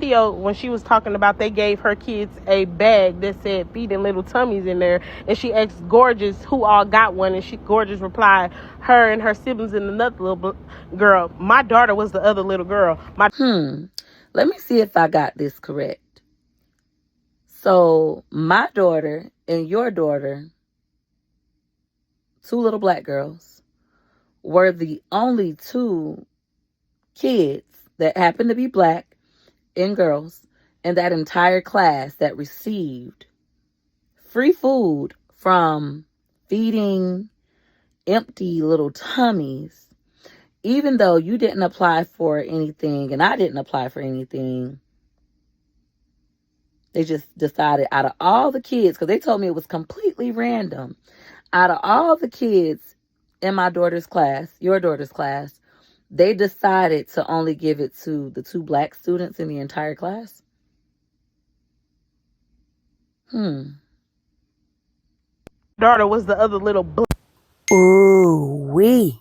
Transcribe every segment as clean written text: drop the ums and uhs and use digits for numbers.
video when she was talking about they gave her kids a bag that said feeding little tummies in there, and she asked Gorgeous who all got one, and Gorgeous replied, her and her siblings and another little girl. My daughter was the other little girl. Let me see if I got this correct. So my daughter and your daughter, two little black girls, were the only two kids that happened to be black and girls in that entire class that received free food from feeding empty little tummies, even though you didn't apply for anything and I didn't apply for anything. They just decided out of all the kids, because they told me it was completely random, out of all the kids in my daughter's class, your daughter's class, they decided to only give it to the two black students in the entire class. Daughter was the other little Ooh-wee.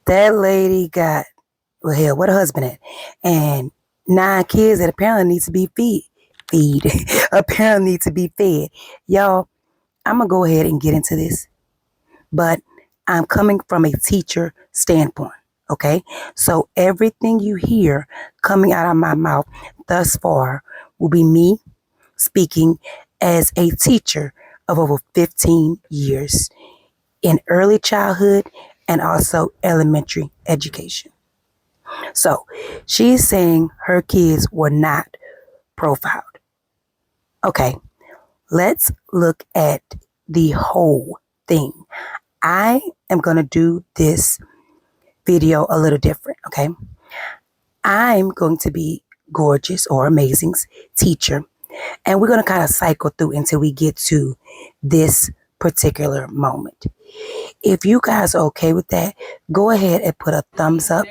That lady got, well, hell, what a husband at? And 9 kids that apparently need to be apparently need to be fed. Y'all, I'm going to go ahead and get into this. But I'm coming from a teacher standpoint, okay? So everything you hear coming out of my mouth thus far will be me speaking as a teacher of over 15 years in early childhood and also elementary education. So she's saying her kids were not profiled. Okay, let's look at the whole thing. I am going to do this video a little different, okay? I'm going to be Gorgeous or Amazing's teacher, and we're going to kind of cycle through until we get to this particular moment. If you guys are okay with that, go ahead and put a thumbs up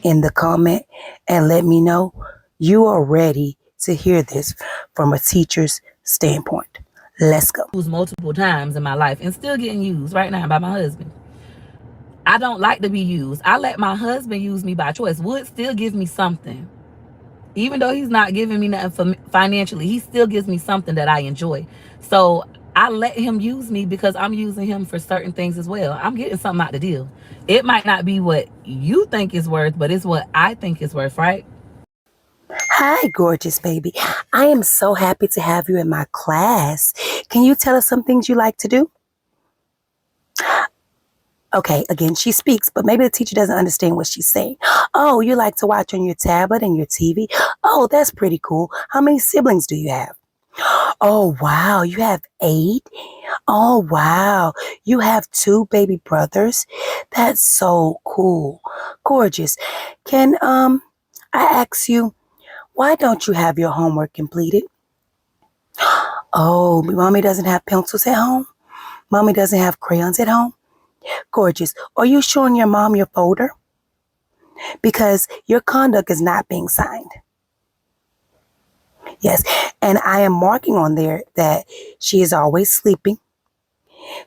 in the comment and let me know you are ready to hear this from a teacher's standpoint. Let's go. Used multiple times in my life and still getting used right now by my husband. I don't like to be used. I let my husband use me by choice. Wood still gives me something. Even though he's not giving me nothing financially, he still gives me something that I enjoy. So I let him use me because I'm using him for certain things as well. I'm getting something out the deal. It might not be what you think is worth, but it's what I think is worth, right? Hi, Gorgeous baby. I am so happy to have you in my class. Can you tell us some things you like to do? Okay, again, she speaks, but maybe the teacher doesn't understand what she's saying. Oh, you like to watch on your tablet and your TV? Oh, that's pretty cool. How many siblings do you have? Oh, wow, you have 8? Oh, wow, you have 2 baby brothers? That's so cool. Gorgeous. Can I ask you, why don't you have your homework completed? Oh, mommy doesn't have pencils at home? Mommy doesn't have crayons at home? Gorgeous. Are you showing your mom your folder? Because your conduct is not being signed. Yes, and I am marking on there that she is always sleeping.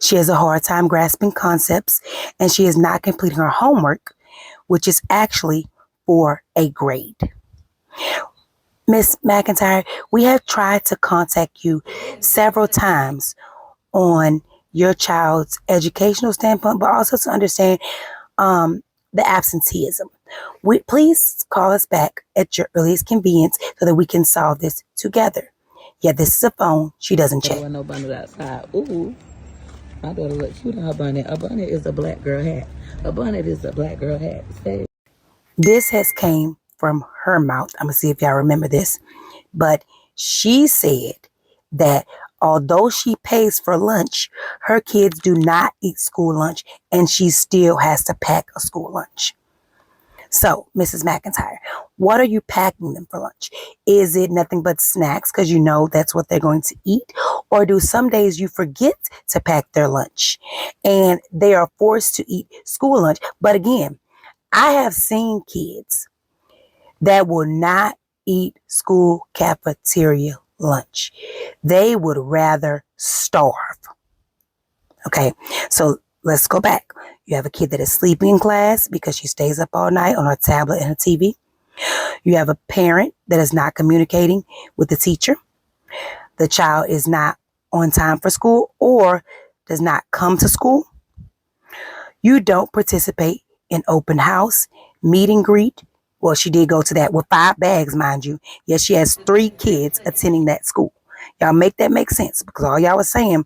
She has a hard time grasping concepts, and she is not completing her homework, which is actually for a grade. Miss Mcintyre, we have tried to contact you several times on your child's educational standpoint, but also to understand the absenteeism. Please call us back at your earliest convenience so that we can solve this together. Yeah, this is a phone she doesn't check. There was no bonnet outside. Ooh, my daughter looked cute in her bonnet. A bonnet is a black girl hat. A bonnet is a black girl hat. Stay. This has came from her mouth. I'm going to see if y'all remember this. But she said that although she pays for lunch, her kids do not eat school lunch, and she still has to pack a school lunch. So, Mrs. Mcintyre, what are you packing them for lunch? Is it nothing but snacks because you know that's what they're going to eat? Or do some days you forget to pack their lunch and they are forced to eat school lunch? But again, I have seen kids that will not eat school cafeteria lunch. They would rather starve. Okay, so let's go back. You have a kid that is sleeping in class because she stays up all night on her tablet and her TV. You have a parent that is not communicating with the teacher. The child is not on time for school or does not come to school. You don't participate in open house, meet and greet. Well, she did go to that with 5 bags, mind you. Yes, she has 3 kids attending that school. Y'all make that make sense, because all y'all was saying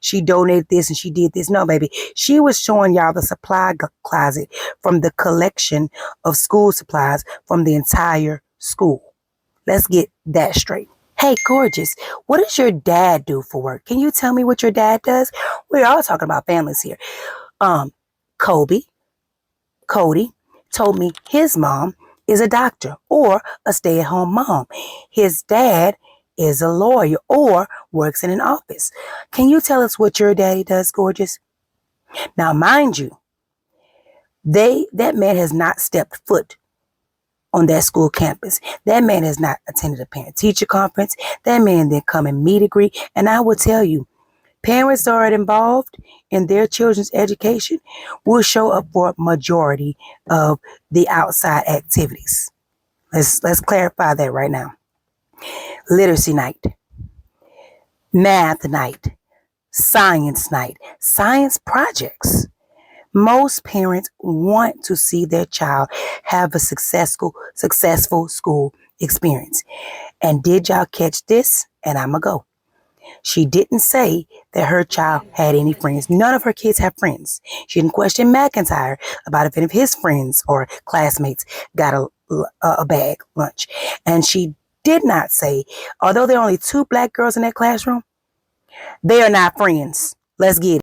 she donated this and she did this. No, baby. She was showing y'all the supply closet from the collection of school supplies from the entire school. Let's get that straight. Hey, gorgeous, what does your dad do for work? Can you tell me what your dad does? We're all talking about families here. Cody told me his mom is a doctor or a stay-at-home mom. His dad is a lawyer or works in an office. Can you tell us what your daddy does, gorgeous? Now, mind you, that man has not stepped foot on that school campus. That man has not attended a parent-teacher conference. That man didn't come and meet and greet. And I will tell you, parents that are involved in their children's education will show up for a majority of the outside activities. Let's clarify that right now. Literacy night, math night, science night, science projects. Most parents want to see their child have a successful school experience. And did y'all catch this? And I'ma go. She didn't say that her child had any friends. None of her kids have friends. She didn't question Mcintyre about if any of his friends or classmates got a bag lunch. And she did not say, although there are only 2 black girls in that classroom, they are not friends. Let's get it.